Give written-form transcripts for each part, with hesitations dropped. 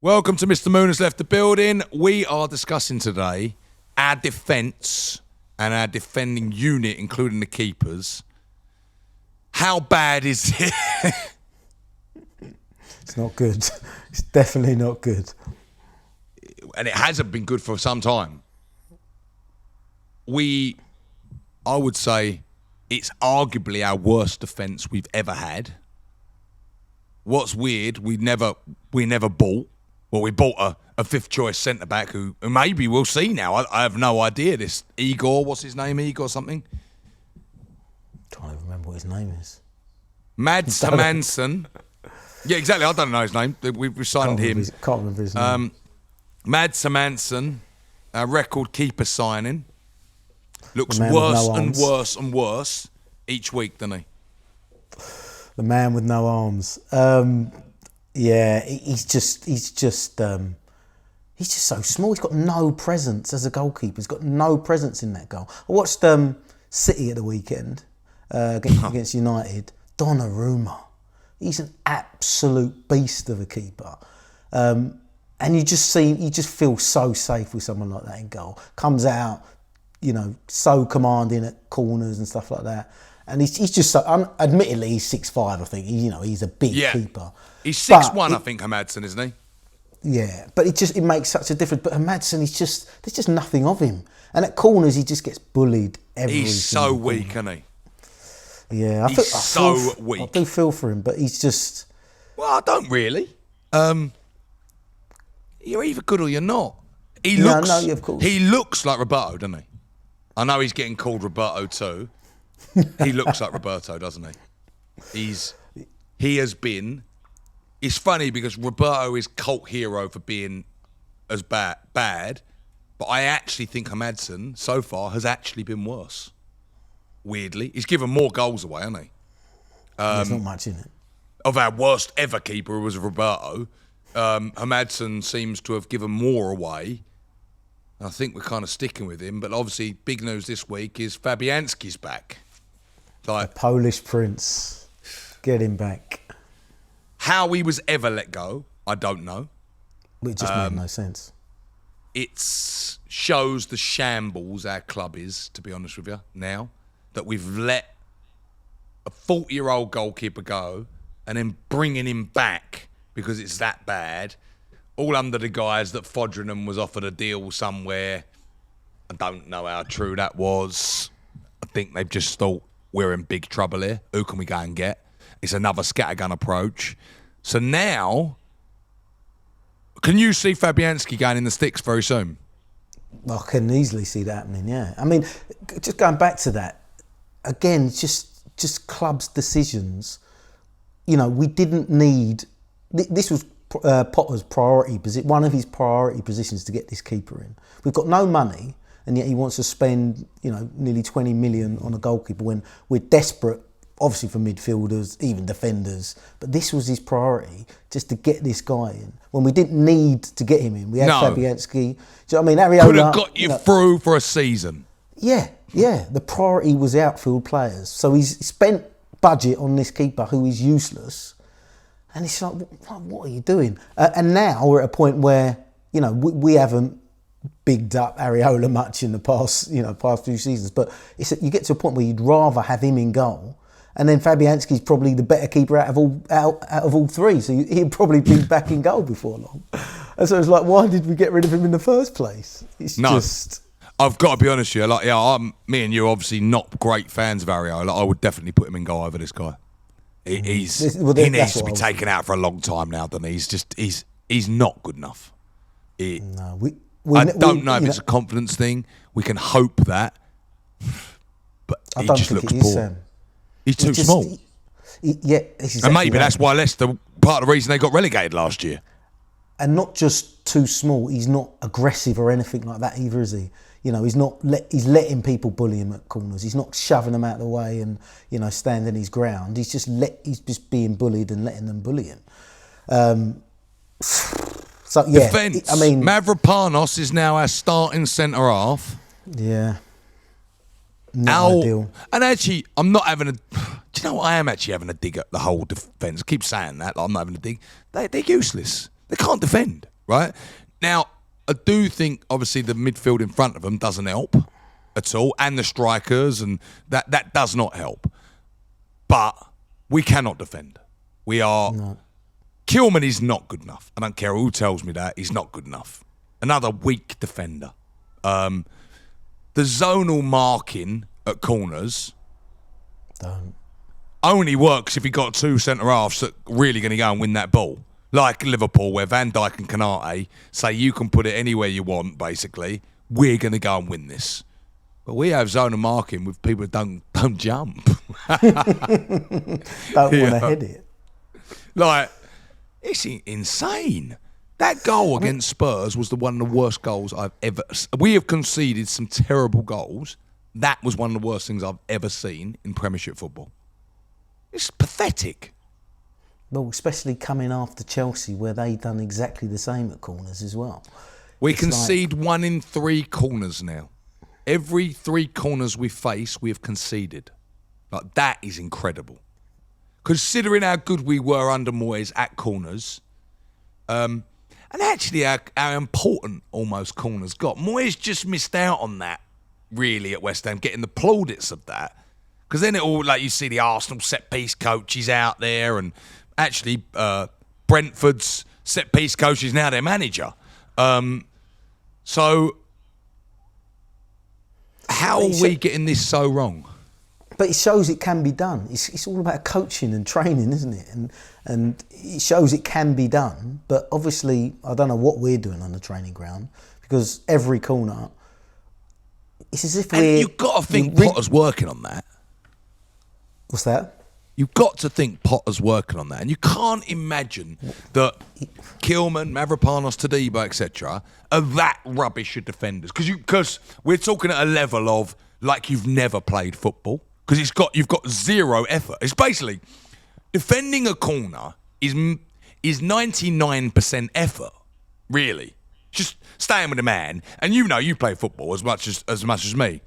Welcome to Mr. Moon has left the building. We are discussing today our defence and our defending unit, including the keepers. How bad is it? It's not good. It's definitely not good. And it hasn't been good for some time. I would say, it's arguably our worst defence we've ever had. What's weird, we never bought. Well, we bought a fifth choice centre back who maybe we'll see now. I have no idea. This Igor, what's his name? Igor something? Can't even remember what his name is. Madsson. Yeah, exactly. I don't know his name. We've signed him. Can't remember his name. Madsson, our record keeper signing, looks The man worse with no and arms. worse and worse each week, doesn't he? The man with no arms. Yeah, he's just so small. He's got no presence as a goalkeeper. He's got no presence in that goal. I watched City at the weekend against United. Donnarumma. He's an absolute beast of a keeper. And you just feel so safe with someone like that in goal. Comes out, so commanding at corners and stuff like that. And he's just so. Admittedly, he's 6'5". I think he's a big keeper. He's 6'1", I think, Madsson, isn't he? Yeah, but it makes such a difference. But Madsson, there's just nothing of him. And at corners, he just gets bullied every. He's so weak, isn't he? Yeah, he's so weak. I do feel for him, but he's just. Well, I don't really. You're either good or you're not. No, of course. He looks like Roberto, doesn't he? I know he's getting called Roberto too. He looks like Roberto, doesn't he? He has been. It's funny because Roberto is cult hero for being as bad, but I actually think Madsson so far has actually been worse. Weirdly, he's given more goals away, hasn't he? There's not much in it. Of our worst ever keeper was Roberto. Madsson seems to have given more away. I think we're kind of sticking with him, but obviously big news this week is Fabiański's back. The Polish prince. Get him back. How he was ever let go, I don't know. It just made no sense. It shows the shambles our club is, to be honest with you, now. That we've let a 40-year-old goalkeeper go and then bringing him back because it's that bad, all under the guise that Fodringham was offered a deal somewhere. I don't know how true that was. I think they've just thought, we're in big trouble here. Who can we go and get? It's another scattergun approach. So now, can you see Fabiański going in the sticks very soon? I can easily see that happening, yeah. I mean, just going back to that, again, just clubs' decisions. We didn't need... This was Potter's priority position, one of his priority positions to get this keeper in. We've got no money, and yet he wants to spend, nearly 20 million on a goalkeeper when we're desperate, obviously for midfielders, even defenders. But this was his priority, just to get this guy in. When we didn't need to get him in, we had Fabiański. Do you know what I mean? Areola could have got you through for a season. Yeah. The priority was outfield players. So he's spent budget on this keeper who is useless. And it's like, what are you doing? And now we're at a point where, we haven't bigged up Areola much in the past few seasons. But you get to a point where you'd rather have him in goal. And then Fabiański's probably the better keeper out of all three. So he'd probably be back in goal before long. And so it's like, why did we get rid of him in the first place? I've got to be honest with you. Me and you are obviously not great fans of Areola. I would definitely put him in goal over this guy. He needs to be taken out for a long time now, doesn't he? He's not good enough. I don't know if it's a confidence thing. We can hope that, but he just looks poor. He's too small. And maybe that's why Leicester, part of the reason they got relegated last year. And not just too small, he's not aggressive or anything like that either, is he? He's letting people bully him at corners. He's not shoving them out of the way and, standing his ground. He's just being bullied and letting them bully him. Defence. Mavropanos is now our starting centre half. Yeah. Not ideal. And actually, I'm not having a... Do you know what? I am actually having a dig at the whole defence. I keep saying that, like I'm not having a dig. They're useless. They can't defend. right? Now, I do think, obviously, the midfield in front of them doesn't help at all, and the strikers, and that does not help. But we cannot defend. We are... No. Kilman is not good enough. I don't care who tells me that. He's not good enough. Another weak defender. The zonal marking at corners only works if you got two centre-halves that are really going to go and win that ball. Like Liverpool, where Van Dijk and Kanate say you can put it anywhere you want, basically. We're going to go and win this. But we have zonal marking with people that don't jump. Don't want to hit it. Like... It's insane. That goal against Spurs was one of the worst goals I've ever... We have conceded some terrible goals. That was one of the worst things I've ever seen in Premiership football. It's pathetic. Well, especially coming after Chelsea, where they done exactly the same at corners as well. We concede 1 in 3 corners now. Every 3 corners we face, we have conceded. Like, that is incredible. Considering how good we were under Moyes at corners, and actually how important almost corners got. Moyes just missed out on that, really, at West Ham, getting the plaudits of that. Because then it all, like, you see the Arsenal set-piece coaches out there, and actually Brentford's set-piece coach is now their manager. So how are we getting this so wrong? But it shows it can be done. It's all about coaching and training, isn't it? And it shows it can be done. But obviously, I don't know what we're doing on the training ground, because every corner, it's as if we're... You've got to think Potter's working on that. What's that? You've got to think Potter's working on that. And you can't imagine that Kilman, Mavropanos, Todibo, etc. are that rubbish of defenders. Because we're talking at a level of like you've never played football. Because you've got zero effort. It's basically defending a corner is 99% effort, really. Just staying with a man, and you play football as much as me.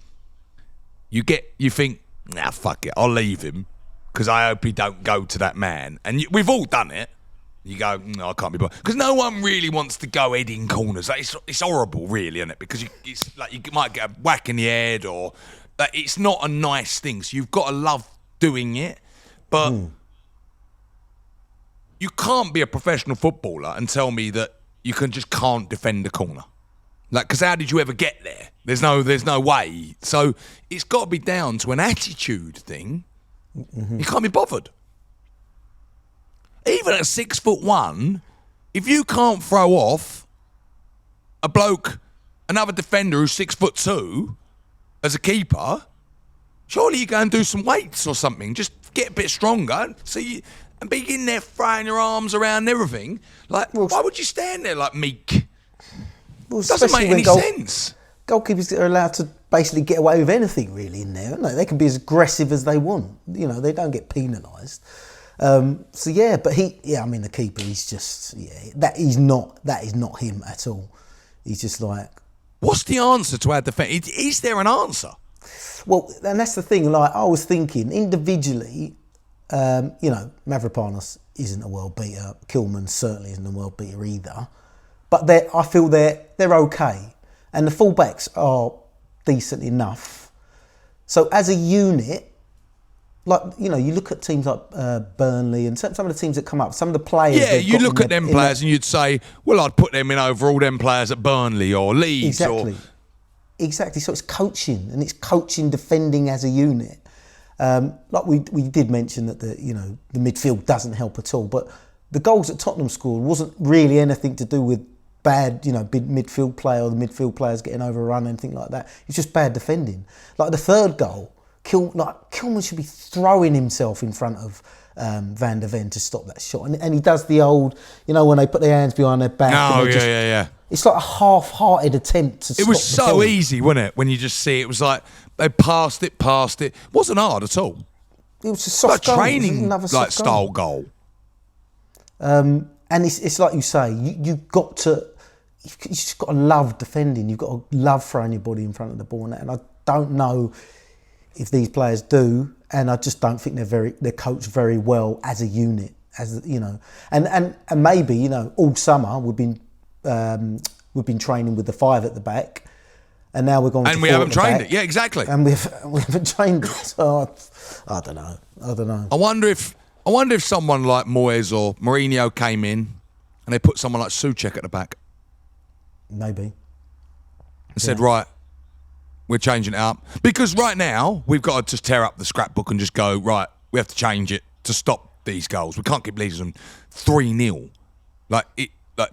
You think, nah, fuck it, I'll leave him because I hope he don't go to that man. And we've all done it. You go, no, I can't be bothered. Because no one really wants to go heading corners. It's horrible, really, isn't it? Because it's like you might get a whack in the head or. It's not a nice thing, so you've got to love doing it, but you can't be a professional footballer and tell me that you can't defend a corner. Like, because how did you ever get there? There's no way. So it's got to be down to an attitude thing. Mm-hmm. You can't be bothered. Even at 6'1", if you can't throw off another defender who's 6'2", as a keeper, surely you go and do some weights or something. Just get a bit stronger. And begin there throwing your arms around and everything. Like, why would you stand there like meek? Well, doesn't make any sense. Goalkeepers are allowed to basically get away with anything really in there, aren't they? They can be as aggressive as they want. They don't get penalised. But the keeper, he's just, that is not him at all. He's just like... What's the answer to our defence? Is there an answer? Well, and that's the thing. Like, I was thinking individually, Mavropanos isn't a world beater. Kilman certainly isn't a world beater either. But I feel they're okay, and the fullbacks are decent enough. So as a unit, like you look at teams like Burnley and some of the teams that come up, some of the players. Yeah, you look at them players and you'd say, well, I'd put them in over all them players at Burnley or Leeds. Exactly. So it's coaching, and it's coaching defending as a unit. Like we did mention that the midfield doesn't help at all, but the goals that Tottenham scored wasn't really anything to do with bad, big midfield play or the midfield players getting overrun, anything like that. It's just bad defending. Like the third goal. Kilman should be throwing himself in front of Van der Ven to stop that shot. And he does the old, when they put their hands behind their back. Oh, yeah. It's like a half-hearted attempt to stop it was so easy, wasn't it? When you just see it was like they passed it. It wasn't hard at all. It was a soft goal. Training style goal. And it's like you say, you've just got to love defending. You've got to love throwing your body in front of the ball. And I don't know if these players do, and I just don't think they're coached very well as a unit, and maybe all summer we've been we've been training with the 5 at the back, and now we're going. And to we 4 haven't at the trained back, it. Yeah, exactly. And we haven't trained it. So I don't know. I wonder if someone like Moyes or Mourinho came in and they put someone like Souček at the back Maybe. and said, right, we're changing it up. Because right now, we've got to just tear up the scrapbook and just go, right, we have to change it to stop these goals. We can't keep losing them 3-0. Like 3-0,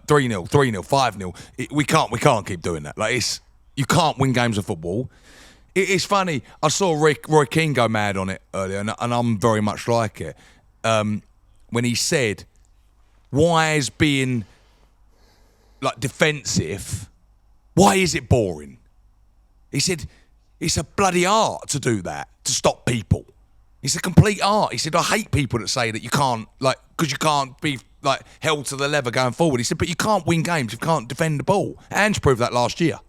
3-0, 5-0. We can't keep doing that. Like, you can't win games of football. It's funny. I saw Roy Keane go mad on it earlier, and I'm very much like it. When he said, why is being like defensive, why is it boring? He said, it's a bloody art to do that, to stop people. It's a complete art. He said, I hate people that say that you can't, like, because you can't be like held to the lever going forward. He said, but you can't win games if you can't defend the ball. Ange proved that last year.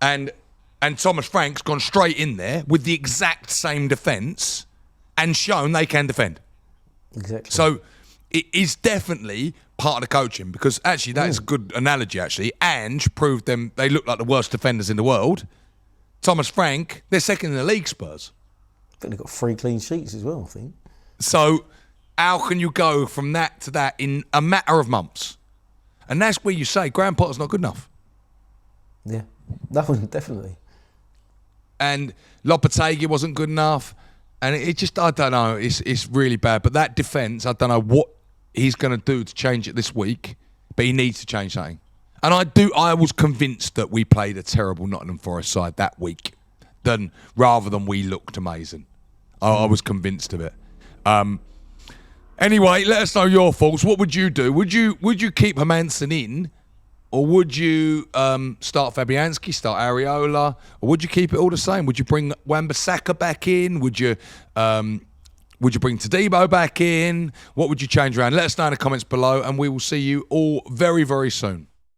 And Thomas Frank's gone straight in there with the exact same defence and shown they can defend. Exactly. So it is definitely part of the coaching, because actually that is a good analogy, actually. Ange proved them, they look like the worst defenders in the world. Thomas Frank, they're second in the league, Spurs. I think they've got 3 clean sheets as well, I think. So how can you go from that to that in a matter of months? And that's where you say Graham Potter's not good enough. Yeah, that one definitely. And Lopetegui wasn't good enough. And it just, I don't know, it's really bad. But that defence, I don't know what he's going to do to change it this week, but he needs to change something. And I was convinced that we played a terrible Nottingham Forest side that week, rather than we looked amazing. I was convinced of it. Anyway, let us know your thoughts. What would you do? Would you keep Madsson in, or would you start Fabiański, start Areola, or would you keep it all the same? Would you bring Wan-Bissaka back in? Would you bring Todibo back in? What would you change around? Let us know in the comments below, and we will see you all very, very soon.